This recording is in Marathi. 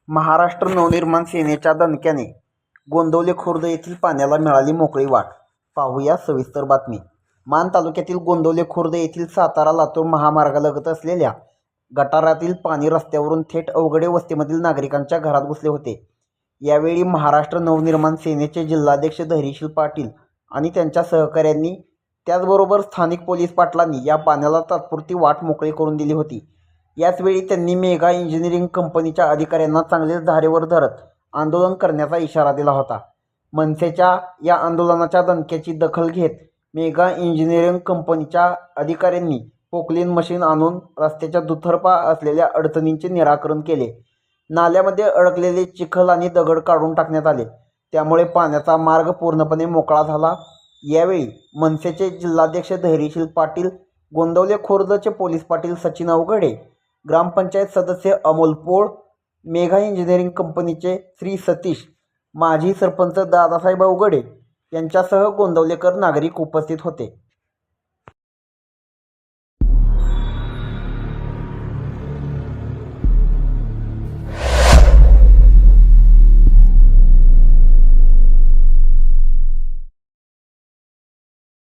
महाराष्ट्र नवनिर्माण सेनेच्या दणक्याने गोंदवले खुर्द येथील पाण्याला मिळाली मोकळी वाट. पाहूया सविस्तर बातमी. मान तालुक्यातील गोंदवले खुर्द येथील सातारा लातूर महामार्गालगत असलेल्या गटारातील पाणी रस्त्यावरून थेट अवघडे वस्तीमधील नागरिकांच्या घरात घुसले होते. यावेळी महाराष्ट्र नवनिर्माण सेनेचे जिल्हाध्यक्ष धैर्यशील पाटील आणि त्यांच्या सहकाऱ्यांनी त्याचबरोबर स्थानिक पोलीस पाटलांनी या पाण्याला तात्पुरती वाट मोकळी करून दिली होती. याचवेळी त्यांनी मेगा इंजिनिअरिंग कंपनीच्या अधिकाऱ्यांना चांगलेच धारेवर धरत आंदोलन करण्याचा इशारा दिला होता. मनसेच्या या आंदोलनाच्या दणक्याची दखल घेत मेगा इंजिनिअरिंग कंपनीच्या अधिकाऱ्यांनी पोकलीन मशीन आणून रस्त्याच्या दुतर्फा असलेल्या अडचणींचे निराकरण केले. नाल्यामध्ये अडकलेले चिखल आणि दगड काढून टाकण्यात आले. त्यामुळे पाण्याचा मार्ग पूर्णपणे मोकळा झाला. यावेळी मनसेचे जिल्हाध्यक्ष धैर्यशील पाटील, गोंदवले खुर्दचे पोलीस पाटील सचिन अवघडे, ग्रामपंचायत सदस्य अमोल पोळ, मेगा इंजिनिअरिंग कंपनीचे श्री सतीश, माजी सरपंच दादासाहेब अवघडे यांच्यासह गोंदवलेकर नागरिक उपस्थित होते.